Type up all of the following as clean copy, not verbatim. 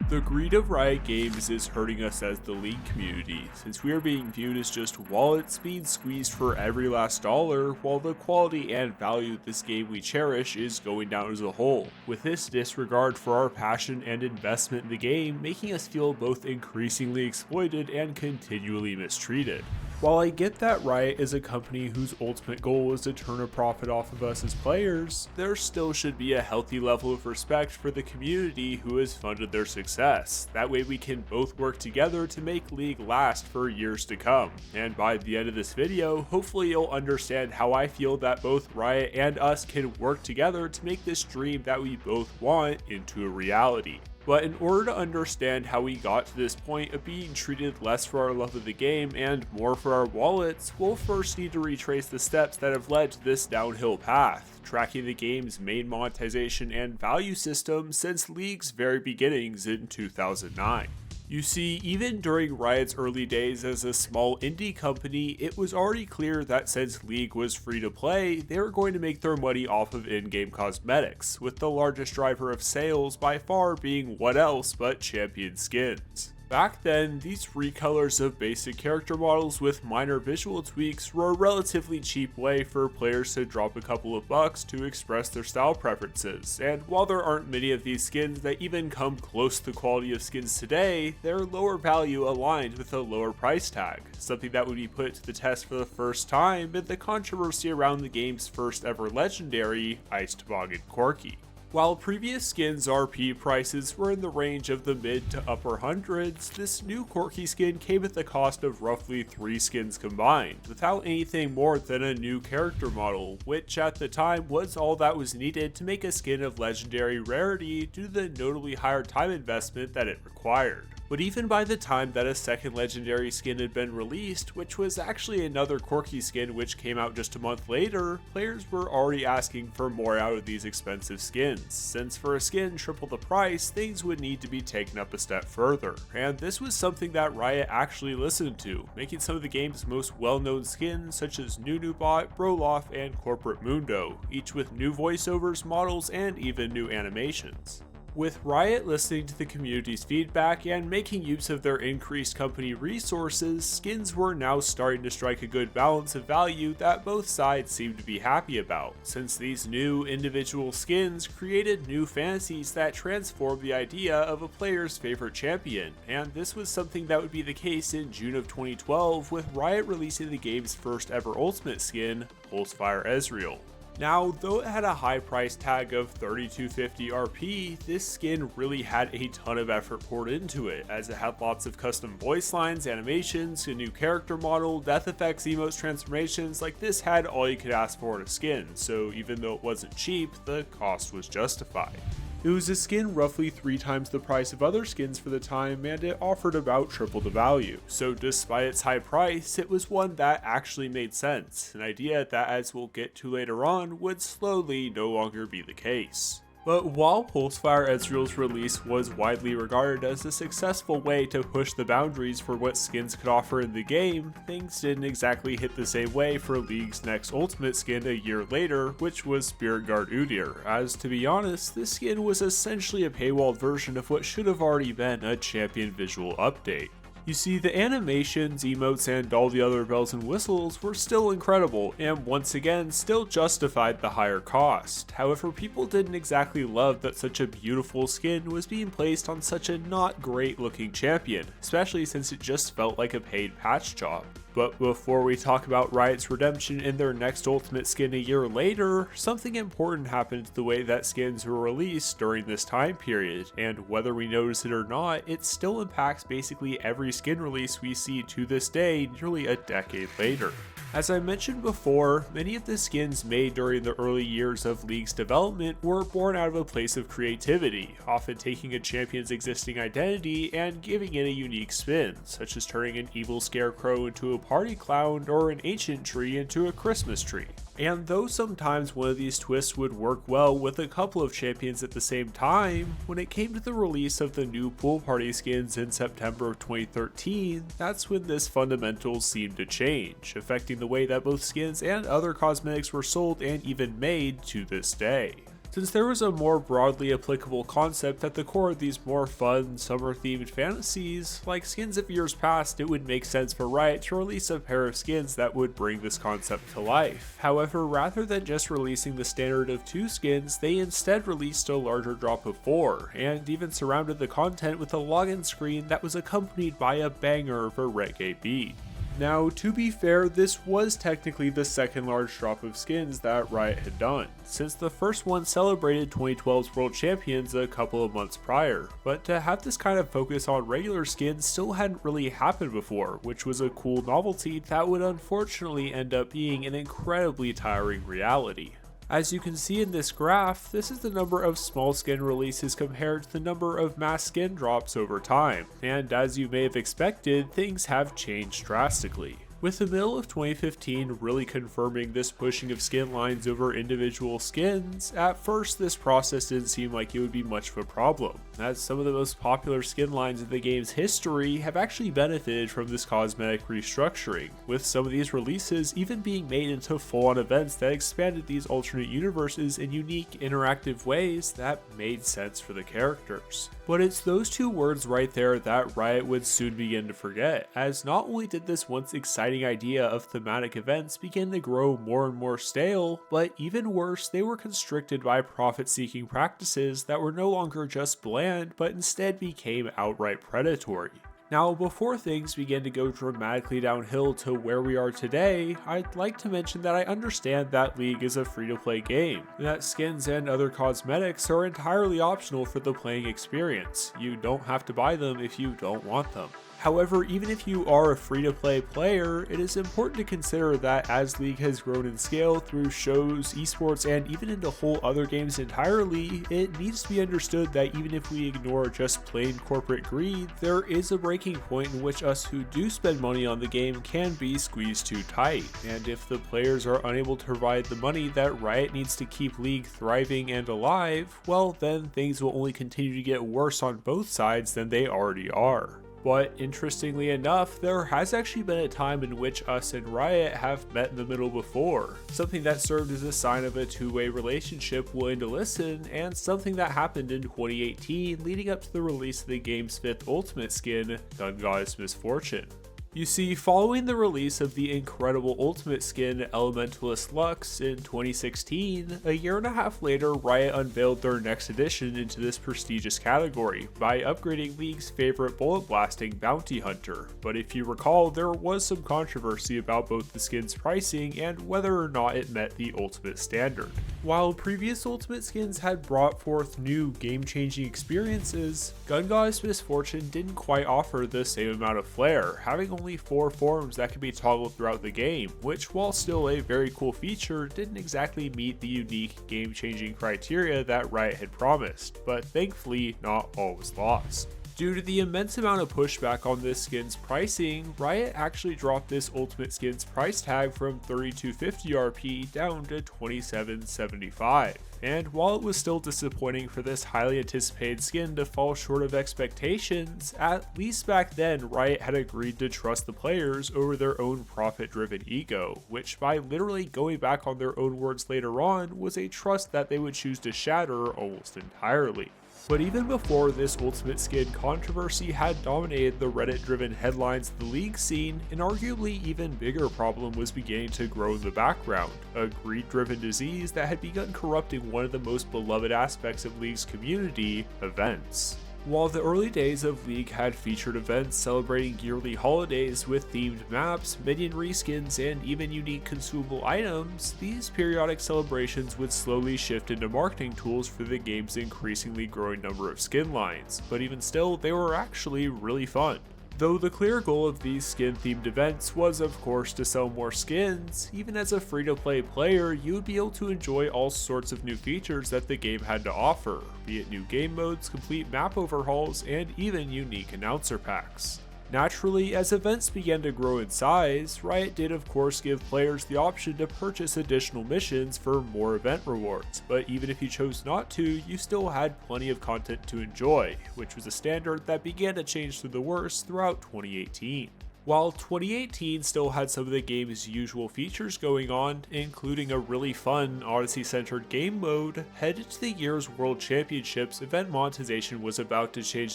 The greed of Riot Games is hurting us as the League community, since we are being viewed as just wallets being squeezed for every last dollar, while the quality and value of this game we cherish is going down as a whole, with this disregard for our passion and investment in the game making us feel both increasingly exploited and continually mistreated. While I get that Riot is a company whose ultimate goal is to turn a profit off of us as players, there still should be a healthy level of respect for the community who has funded their success. That way we can both work together to make League last for years to come. And by the end of this video, hopefully you'll understand how I feel that both Riot and us can work together to make this dream that we both want into a reality. But in order to understand how we got to this point of being treated less for our love of the game and more for our wallets, we'll first need to retrace the steps that have led to this downhill path, tracking the game's main monetization and value system since League's very beginnings in 2009. You see, even during Riot's early days as a small indie company, it was already clear that since League was free to play, they were going to make their money off of in-game cosmetics, with the largest driver of sales by far being what else but champion skins. Back then, these recolors of basic character models with minor visual tweaks were a relatively cheap way for players to drop a couple of bucks to express their style preferences, and while there aren't many of these skins that even come close to the quality of skins today, their lower value aligned with a lower price tag, something that would be put to the test for the first time in the controversy around the game's first ever legendary, Ice Toboggan Corki. While previous skins' RP prices were in the range of the mid to upper hundreds, this new Corki skin came at the cost of roughly 3 skins combined, without anything more than a new character model, which at the time was all that was needed to make a skin of legendary rarity due to the notably higher time investment that it required. But even by the time that a second legendary skin had been released, which was actually another Corki skin which came out just a month later, players were already asking for more out of these expensive skins, since for a skin triple the price, things would need to be taken up a step further. And this was something that Riot actually listened to, making some of the game's most well-known skins such as Nunubot, Broloff, and Corporate Mundo, each with new voiceovers, models, and even new animations. With Riot listening to the community's feedback and making use of their increased company resources, skins were now starting to strike a good balance of value that both sides seemed to be happy about, since these new individual skins created new fantasies that transformed the idea of a player's favorite champion, and this was something that would be the case in June of 2012 with Riot releasing the game's first ever ultimate skin, Pulsefire Ezreal. Now, though it had a high price tag of $32.50 RP, this skin really had a ton of effort poured into it, as it had lots of custom voice lines, animations, a new character model, death effects, emotes, transformations. Like, this had all you could ask for in a skin, so even though it wasn't cheap, the cost was justified. It was a skin roughly 3 times the price of other skins for the time, and it offered about triple the value. So despite its high price, it was one that actually made sense, an idea that, as we'll get to later on, would slowly no longer be the case. But while Pulsefire Ezreal's release was widely regarded as a successful way to push the boundaries for what skins could offer in the game, things didn't exactly hit the same way for League's next ultimate skin a year later, which was Spirit Guard Udyr, as to be honest, this skin was essentially a paywalled version of what should have already been a champion visual update. You see, the animations, emotes, and all the other bells and whistles were still incredible, and once again still justified the higher cost. However, people didn't exactly love that such a beautiful skin was being placed on such a not great looking champion, especially since it just felt like a paid patch job. But before we talk about Riot's redemption in their next ultimate skin a year later, something important happened to the way that skins were released during this time period, and whether we notice it or not, it still impacts basically every skin release we see to this day nearly a decade later. As I mentioned before, many of the skins made during the early years of League's development were born out of a place of creativity, often taking a champion's existing identity and giving it a unique spin, such as turning an evil scarecrow into a party clown or an ancient tree into a Christmas tree. And though sometimes one of these twists would work well with a couple of champions at the same time, when it came to the release of the new pool party skins in September of 2013, that's when this fundamental seemed to change, affecting the way that both skins and other cosmetics were sold and even made to this day. Since there was a more broadly applicable concept at the core of these more fun, summer-themed fantasies, like skins of years past, it would make sense for Riot to release a pair of skins that would bring this concept to life. However, rather than just releasing the standard of 2 skins, they instead released a larger drop of 4, and even surrounded the content with a login screen that was accompanied by a banger of a reggae beat. Now, to be fair, this was technically the second large drop of skins that Riot had done, since the first one celebrated 2012's World Champions a couple of months prior, but to have this kind of focus on regular skins still hadn't really happened before, which was a cool novelty that would unfortunately end up being an incredibly tiring reality. As you can see in this graph, this is the number of small skin releases compared to the number of mass skin drops over time, and as you may have expected, things have changed drastically. With the middle of 2015 really confirming this pushing of skin lines over individual skins, at first this process didn't seem like it would be much of a problem, as some of the most popular skin lines in the game's history have actually benefited from this cosmetic restructuring, with some of these releases even being made into full-on events that expanded these alternate universes in unique, interactive ways that made sense for the characters. But it's those 2 words right there that Riot would soon begin to forget, as not only did this once exciting idea of thematic events begin to grow more and more stale, but even worse, they were constricted by profit-seeking practices that were no longer just bland, but instead became outright predatory. Now, before things begin to go dramatically downhill to where we are today, I'd like to mention that I understand that League is a free-to-play game, and that skins and other cosmetics are entirely optional for the playing experience. You don't have to buy them if you don't want them. However, even if you are a free-to-play player, it is important to consider that as League has grown in scale through shows, esports, and even into whole other games entirely, it needs to be understood that even if we ignore just plain corporate greed, there is a breaking point in which us who do spend money on the game can be squeezed too tight, and if the players are unable to provide the money that Riot needs to keep League thriving and alive, well then things will only continue to get worse on both sides than they already are. But interestingly enough, there has actually been a time in which us and Riot have met in the middle before, something that served as a sign of a two-way relationship willing to listen, and something that happened in 2018 leading up to the release of the game's 5th Ultimate skin, Gungoddess Misfortune. You see, following the release of the incredible Ultimate skin Elementalist Lux in 2016, a year and a half later Riot unveiled their next addition into this prestigious category by upgrading League's favorite bullet blasting Bounty Hunter, but if you recall, there was some controversy about both the skin's pricing and whether or not it met the Ultimate standard. While previous Ultimate skins had brought forth new game-changing experiences, Gungoddess Misfortune didn't quite offer the same amount of flair, having only 4 forms that could be toggled throughout the game, which while still a very cool feature, didn't exactly meet the unique game-changing criteria that Riot had promised, but thankfully not all was lost. Due to the immense amount of pushback on this skin's pricing, Riot actually dropped this Ultimate skin's price tag from 3250 RP down to 2775. And while it was still disappointing for this highly anticipated skin to fall short of expectations, at least back then Riot had agreed to trust the players over their own profit-driven ego, which by literally going back on their own words later on was a trust that they would choose to shatter almost entirely. But even before this Ultimate skin controversy had dominated the Reddit-driven headlines of the League scene, an arguably even bigger problem was beginning to grow in the background, a greed-driven disease that had begun corrupting one of the most beloved aspects of League's community, events. While the early days of League had featured events celebrating yearly holidays with themed maps, minion reskins, and even unique consumable items, these periodic celebrations would slowly shift into marketing tools for the game's increasingly growing number of skin lines, but even still, they were actually really fun. Though the clear goal of these skin-themed events was of course to sell more skins, even as a free-to-play player, you would be able to enjoy all sorts of new features that the game had to offer, be it new game modes, complete map overhauls, and even unique announcer packs. Naturally, as events began to grow in size, Riot did of course give players the option to purchase additional missions for more event rewards, but even if you chose not to, you still had plenty of content to enjoy, which was a standard that began to change for the worse throughout 2018. While 2018 still had some of the game's usual features going on, including a really fun Odyssey-centered game mode, headed to the year's World Championships, event monetization was about to change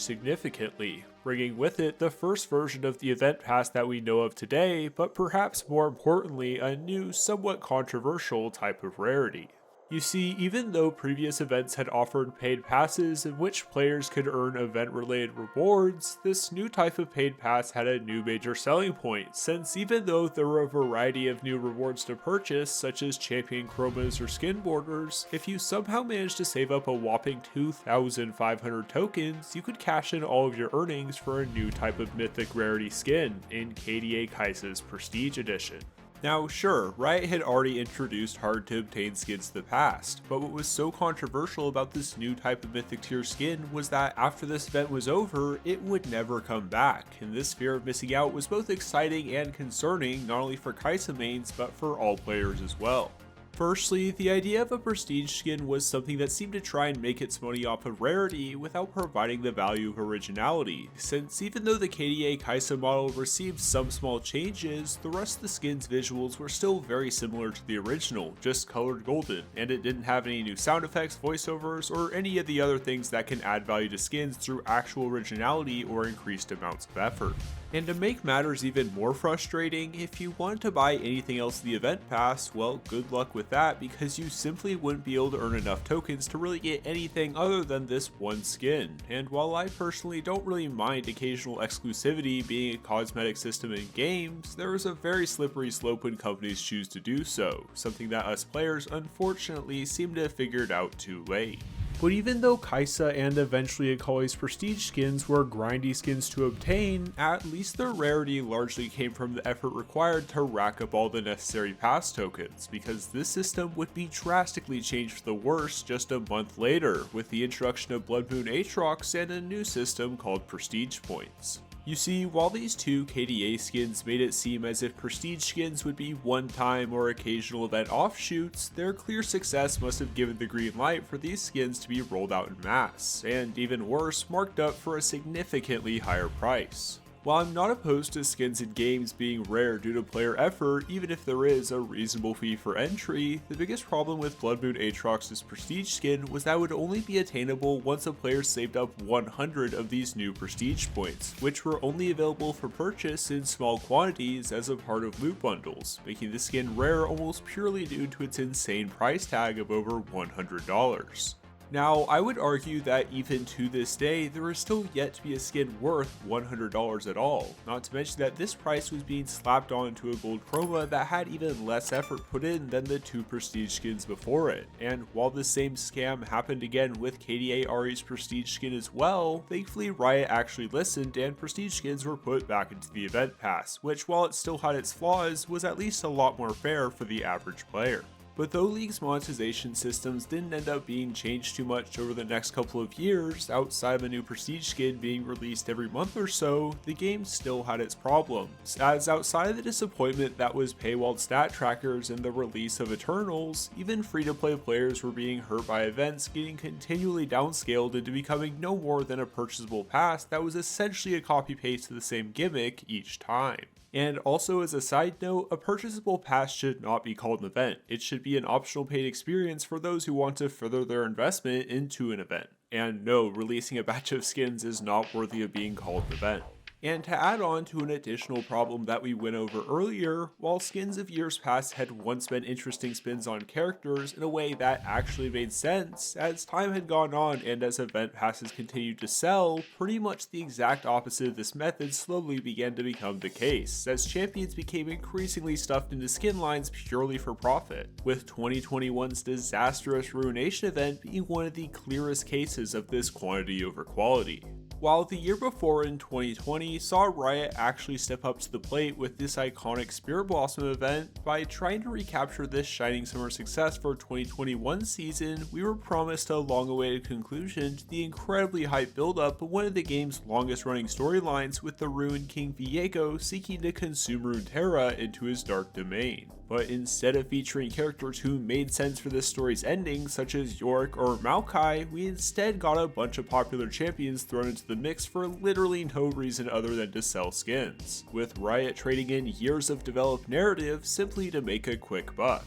significantly, bringing with it the first version of the event pass that we know of today, but perhaps more importantly, a new, somewhat controversial type of rarity. You see, even though previous events had offered paid passes in which players could earn event-related rewards, this new type of paid pass had a new major selling point, since even though there were a variety of new rewards to purchase, such as champion chromas or skin borders, if you somehow managed to save up a whopping 2,500 tokens, you could cash in all of your earnings for a new type of mythic rarity skin in KDA Kaisa's Prestige Edition. Now sure, Riot had already introduced hard to obtain skins in the past, but what was so controversial about this new type of mythic tier skin was that after this event was over, it would never come back, and this fear of missing out was both exciting and concerning not only for Kaisa mains but for all players as well. Firstly, the idea of a prestige skin was something that seemed to try and make its money off of rarity without providing the value of originality, since even though the KDA Kaisa model received some small changes, the rest of the skin's visuals were still very similar to the original, just colored golden, and it didn't have any new sound effects, voiceovers, or any of the other things that can add value to skins through actual originality or increased amounts of effort. And to make matters even more frustrating, if you wanted to buy anything else in the event pass, well, good luck with that, because you simply wouldn't be able to earn enough tokens to really get anything other than this one skin. And while I personally don't really mind occasional exclusivity being a cosmetic system in games, there is a very slippery slope when companies choose to do so, something that us players unfortunately seem to have figured out too late. But even though Kaisa and eventually Akali's prestige skins were grindy skins to obtain, at least their rarity largely came from the effort required to rack up all the necessary pass tokens, because this system would be drastically changed for the worse just a month later, with the introduction of Blood Moon Aatrox and a new system called Prestige Points. You see, while these two KDA skins made it seem as if prestige skins would be one-time or occasional event offshoots, their clear success must have given the green light for these skins to be rolled out in mass, and even worse, marked up for a significantly higher price. While I'm not opposed to skins in games being rare due to player effort, even if there is a reasonable fee for entry, the biggest problem with Blood Moon Aatrox's prestige skin was that it would only be attainable once a player saved up 100 of these new prestige points, which were only available for purchase in small quantities as a part of loot bundles, making the skin rare almost purely due to its insane price tag of over $100. Now, I would argue that even to this day, there is still yet to be a skin worth $100 at all, not to mention that this price was being slapped onto a gold chroma that had even less effort put in than the two prestige skins before it, and while the same scam happened again with KDA Ari's prestige skin as well, thankfully Riot actually listened and prestige skins were put back into the event pass, which while it still had its flaws, was at least a lot more fair for the average player. But though League's monetization systems didn't end up being changed too much over the next couple of years, outside of a new prestige skin being released every month or so, the game still had its problems, as outside of the disappointment that was paywalled stat trackers and the release of Eternals, even free-to-play players were being hurt by events getting continually downscaled into becoming no more than a purchasable pass that was essentially a copy-paste of the same gimmick each time. And also as a side note, a purchasable pass should not be called an event. It should be an optional paid experience for those who want to further their investment into an event. And no, releasing a batch of skins is not worthy of being called an event. And to add on to an additional problem that we went over earlier, while skins of years past had once been interesting spins on characters in a way that actually made sense, as time had gone on and as event passes continued to sell, pretty much the exact opposite of this method slowly began to become the case, as champions became increasingly stuffed into skin lines purely for profit, with 2021's disastrous Ruination event being one of the clearest cases of this quantity over quality. While the year before in 2020 saw Riot actually step up to the plate with this iconic Spirit Blossom event, by trying to recapture this shining summer success for 2021 season, we were promised a long-awaited conclusion to the incredibly hype build-up of one of the game's longest-running storylines, with the Ruined King Viego seeking to consume Runeterra into his dark domain. But instead of featuring characters who made sense for this story's ending, such as Yorick or Maokai, we instead got a bunch of popular champions thrown into the mix for literally no reason other than to sell skins, with Riot trading in years of developed narrative simply to make a quick buck.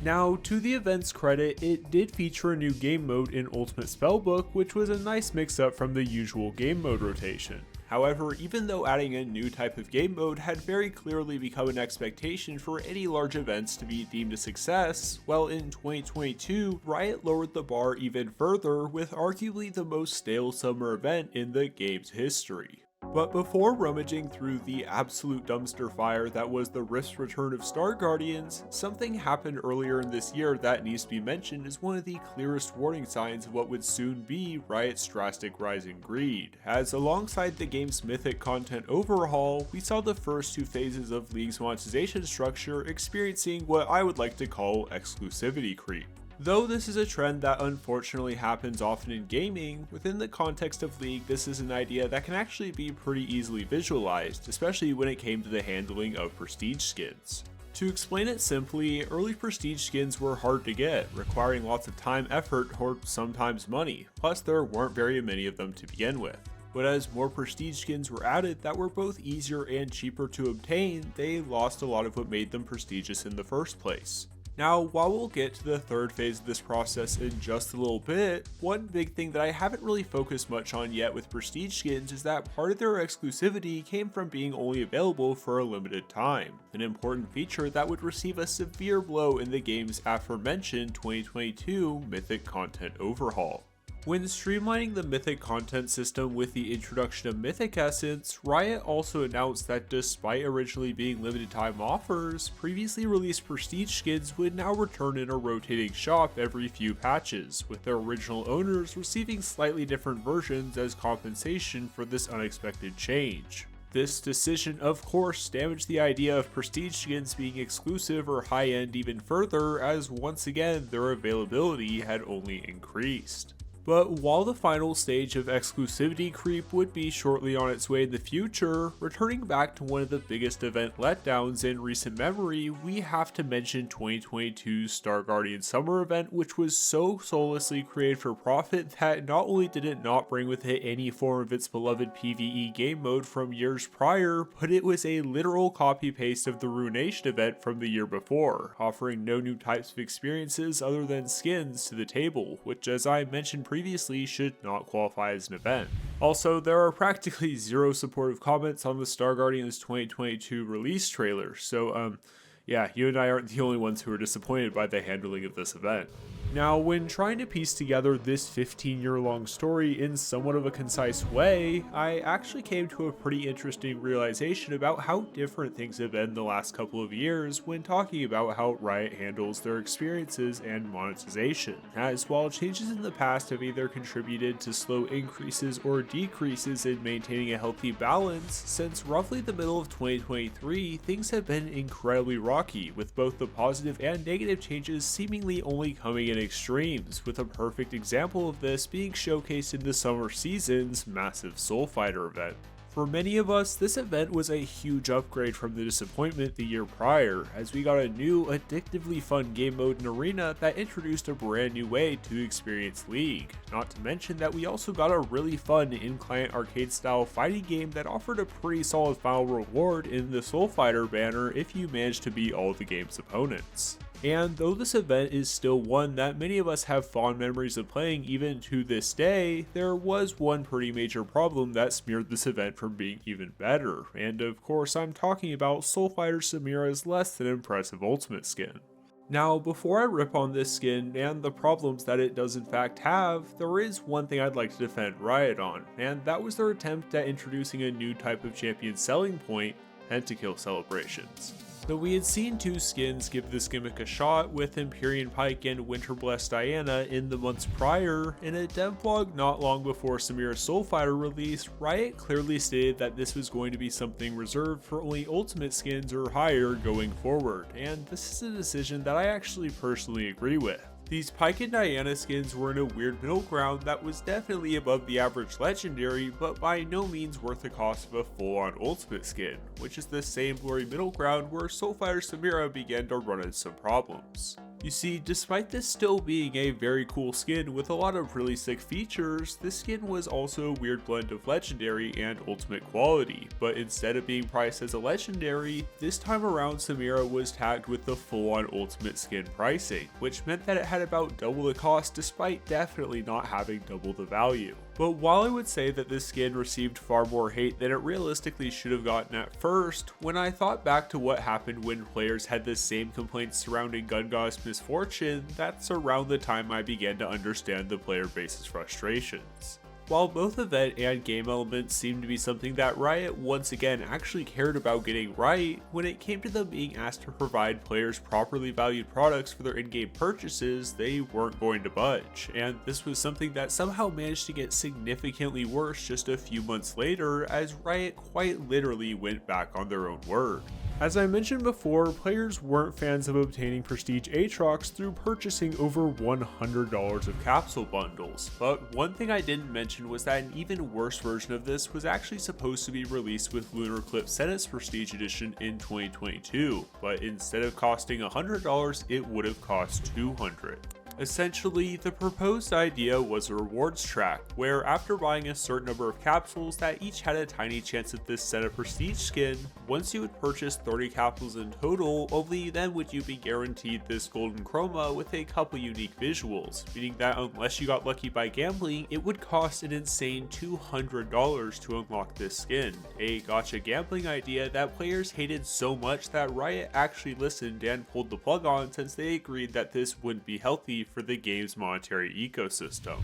Now, to the event's credit, it did feature a new game mode in Ultimate Spellbook, which was a nice mix-up from the usual game mode rotation. However, even though adding a new type of game mode had very clearly become an expectation for any large events to be deemed a success, well, in 2022, Riot lowered the bar even further with arguably the most stale summer event in the game's history. But before rummaging through the absolute dumpster fire that was the Rift's return of Star Guardians, something happened earlier in this year that needs to be mentioned as one of the clearest warning signs of what would soon be Riot's drastic rise in greed, as alongside the game's mythic content overhaul, we saw the first two phases of League's monetization structure experiencing what I would like to call exclusivity creep. Though this is a trend that unfortunately happens often in gaming, within the context of League, this is an idea that can actually be pretty easily visualized, especially when it came to the handling of prestige skins. To explain it simply, early prestige skins were hard to get, requiring lots of time, effort, or sometimes money, plus there weren't very many of them to begin with. But as more prestige skins were added that were both easier and cheaper to obtain, they lost a lot of what made them prestigious in the first place. Now, while we'll get to the third phase of this process in just a little bit, one big thing that I haven't really focused much on yet with prestige skins is that part of their exclusivity came from being only available for a limited time, an important feature that would receive a severe blow in the game's aforementioned 2022 Mythic content overhaul. When streamlining the Mythic content system with the introduction of Mythic Essence, Riot also announced that despite originally being limited time offers, previously released prestige skins would now return in a rotating shop every few patches, with their original owners receiving slightly different versions as compensation for this unexpected change. This decision, of course, damaged the idea of prestige skins being exclusive or high-end even further, as once again their availability had only increased. But while the final stage of exclusivity creep would be shortly on its way in the future, returning back to one of the biggest event letdowns in recent memory, we have to mention 2022's Star Guardian Summer event, which was so soullessly created for profit that not only did it not bring with it any form of its beloved PvE game mode from years prior, but it was a literal copy-paste of the Ruination event from the year before, offering no new types of experiences other than skins to the table, which, as I mentioned previously, should not qualify as an event. Also, there are practically zero supportive comments on the Star Guardians 2022 release trailer, so yeah, you and I aren't the only ones who are disappointed by the handling of this event. Now, when trying to piece together this 15-year-long story in somewhat of a concise way, I actually came to a pretty interesting realization about how different things have been the last couple of years when talking about how Riot handles their experiences and monetization, as while changes in the past have either contributed to slow increases or decreases in maintaining a healthy balance, since roughly the middle of 2023, things have been incredibly rocky, with both the positive and negative changes seemingly only coming in extremes, with a perfect example of this being showcased in the summer season's massive Soul Fighter event. For many of us, this event was a huge upgrade from the disappointment the year prior, as we got a new, addictively fun game mode in Arena that introduced a brand new way to experience League. Not to mention that we also got a really fun in-client arcade-style fighting game that offered a pretty solid final reward in the Soul Fighter banner if you managed to beat all the game's opponents. And though this event is still one that many of us have fond memories of playing even to this day, there was one pretty major problem that smeared this event from being even better, and of course I'm talking about Soul Fighter Samira's less than impressive ultimate skin. Now, before I rip on this skin and the problems that it does in fact have, there is one thing I'd like to defend Riot on, and that was their attempt at introducing a new type of champion selling point, pentakill celebrations. Though we had seen two skins give this gimmick a shot with Empyrean Pike and Winterblessed Diana in the months prior, in a dev blog not long before Samira's Soul Fighter release, Riot clearly stated that this was going to be something reserved for only ultimate skins or higher going forward, and this is a decision that I actually personally agree with. These Pike and Diana skins were in a weird middle ground that was definitely above the average legendary, but by no means worth the cost of a full-on ultimate skin, which is the same blurry middle ground where Soulfire Samira began to run into some problems. You see, despite this still being a very cool skin with a lot of really sick features, this skin was also a weird blend of legendary and ultimate quality, but instead of being priced as a legendary, this time around Samira was tagged with the full-on ultimate skin pricing, which meant that it had about double the cost despite definitely not having double the value. But while I would say that this skin received far more hate than it realistically should have gotten at first, when I thought back to what happened when players had the same complaints surrounding Gungoddess Misfortune, that's around the time I began to understand the player base's frustrations. While both event and game elements seemed to be something that Riot once again actually cared about getting right, when it came to them being asked to provide players properly valued products for their in-game purchases, they weren't going to budge, and this was something that somehow managed to get significantly worse just a few months later as Riot quite literally went back on their own word. As I mentioned before, players weren't fans of obtaining prestige Aatrox through purchasing over $100 of capsule bundles, but one thing I didn't mention was that an even worse version of this was actually supposed to be released with Lunar Eclipse Senate's Prestige Edition in 2022, but instead of costing $100, it would have cost $200. Essentially, the proposed idea was a rewards track, where after buying a certain number of capsules that each had a tiny chance at this set of prestige skin, once you would purchase 30 capsules in total, only then would you be guaranteed this golden chroma with a couple unique visuals, meaning that unless you got lucky by gambling, it would cost an insane $200 to unlock this skin, a gacha gambling idea that players hated so much that Riot actually listened and pulled the plug on since they agreed that this wouldn't be healthy for the game's monetary ecosystem.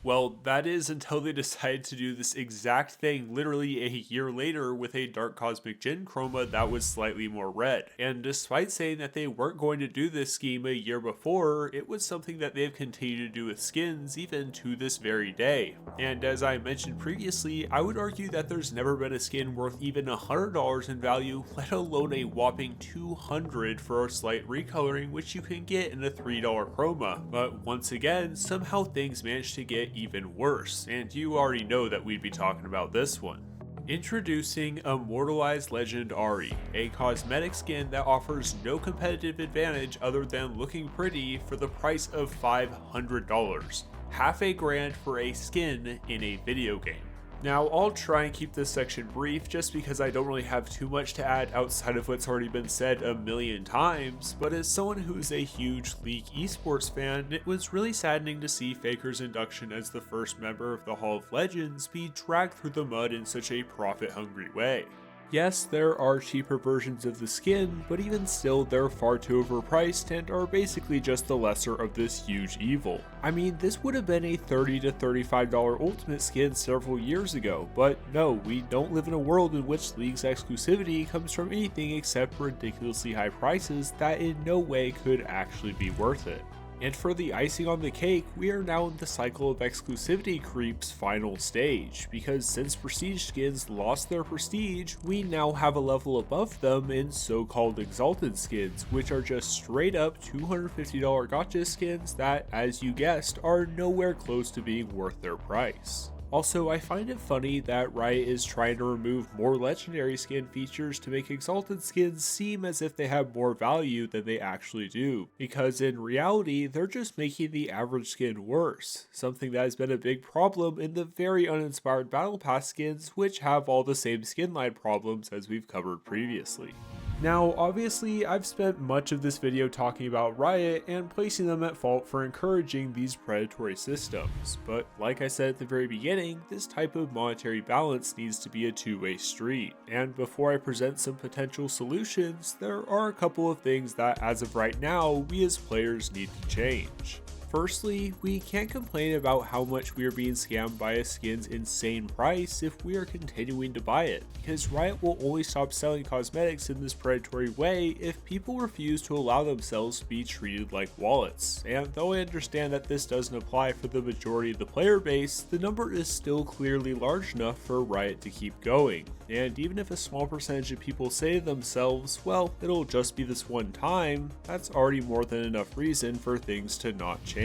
Well, that is until they decided to do this exact thing literally a year later with a Dark Cosmic Gen chroma that was slightly more red. And despite saying that they weren't going to do this scheme a year before, it was something that they've continued to do with skins even to this very day. And as I mentioned previously, I would argue that there's never been a skin worth even $100 in value, let alone a whopping $200 for a slight recoloring, which you can get in a $3 chroma. But once again, somehow things managed to get even worse, and you already know that we'd be talking about this one. Introducing Immortalized Legend Ari, a cosmetic skin that offers no competitive advantage other than looking pretty for the price of $500. Half a grand for a skin in a video game. Now, I'll try and keep this section brief just because I don't really have too much to add outside of what's already been said a million times, but as someone who's a huge League esports fan, it was really saddening to see Faker's induction as the first member of the Hall of Legends be dragged through the mud in such a profit-hungry way. Yes, there are cheaper versions of the skin, but even still they're far too overpriced and are basically just the lesser of this huge evil. I mean, this would have been a $30 to $35 ultimate skin several years ago, but no, we don't live in a world in which League's exclusivity comes from anything except ridiculously high prices that in no way could actually be worth it. And for the icing on the cake, we are now in the cycle of exclusivity creep's final stage, because since prestige skins lost their prestige, we now have a level above them in so-called exalted skins, which are just straight up $250 gacha skins that, as you guessed, are nowhere close to being worth their price. Also, I find it funny that Riot is trying to remove more legendary skin features to make exalted skins seem as if they have more value than they actually do, because in reality, they're just making the average skin worse, something that has been a big problem in the very uninspired Battle Pass skins, which have all the same skin line problems as we've covered previously. Now, obviously, I've spent much of this video talking about Riot and placing them at fault for encouraging these predatory systems, but like I said at the very beginning, this type of monetary balance needs to be a two-way street, and before I present some potential solutions, there are a couple of things that as of right now, we as players need to change. Firstly, we can't complain about how much we are being scammed by a skin's insane price if we are continuing to buy it, because Riot will only stop selling cosmetics in this predatory way if people refuse to allow themselves to be treated like wallets. And though I understand that this doesn't apply for the majority of the player base, the number is still clearly large enough for Riot to keep going. And even if a small percentage of people say to themselves, well, it'll just be this one time, that's already more than enough reason for things to not change.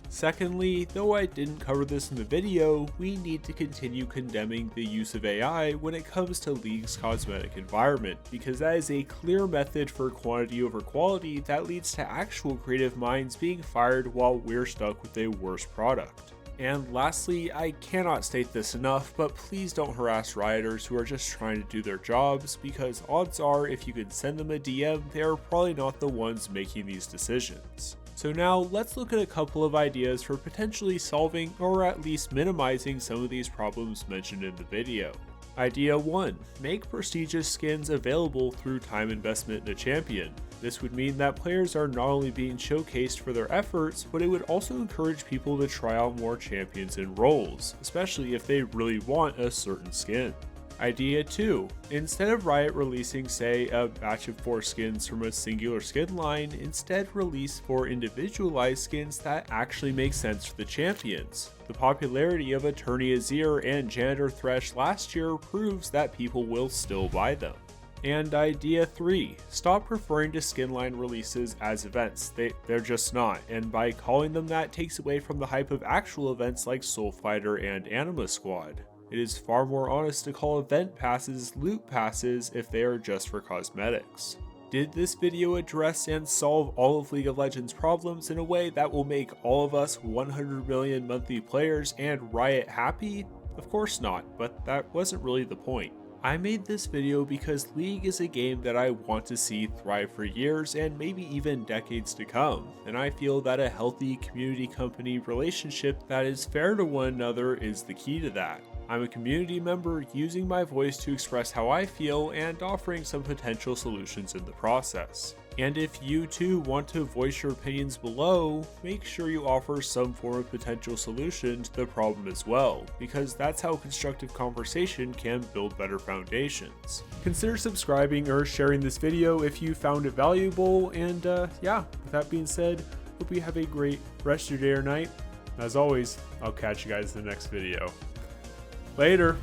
Secondly, though I didn't cover this in the video, we need to continue condemning the use of AI when it comes to League's cosmetic environment, because that is a clear method for quantity over quality that leads to actual creative minds being fired while we're stuck with a worse product. And lastly, I cannot state this enough, but please don't harass rioters who are just trying to do their jobs, because odds are if you can send them a DM, they are probably not the ones making these decisions. So now let's look at a couple of ideas for potentially solving or at least minimizing some of these problems mentioned in the video. Idea 1. Make prestigious skins available through time investment in a champion. This would mean that players are not only being showcased for their efforts, but it would also encourage people to try out more champions and roles, especially if they really want a certain skin. Idea 2. Instead of Riot releasing, say, a batch of 4 skins from a singular skin line, instead release 4 individualized skins that actually make sense for the champions. The popularity of Attorney Azir and Janitor Thresh last year proves that people will still buy them. And idea 3. Stop referring to skinline releases as events. They're just not, and by calling them that takes away from the hype of actual events like Soul Fighter and Anima Squad. It is far more honest to call event passes loot passes if they are just for cosmetics. Did this video address and solve all of League of Legends problems in a way that will make all of us 100 million monthly players and Riot happy? Of course not, but that wasn't really the point. I made this video because League is a game that I want to see thrive for years and maybe even decades to come, and I feel that a healthy community-company relationship that is fair to one another is the key to that. I'm a community member using my voice to express how I feel and offering some potential solutions in the process. And if you too want to voice your opinions below, make sure you offer some form of potential solution to the problem as well, because that's how constructive conversation can build better foundations. Consider subscribing or sharing this video if you found it valuable, and yeah, with that being said, hope you have a great rest of your day or night. As always, I'll catch you guys in the next video. Later.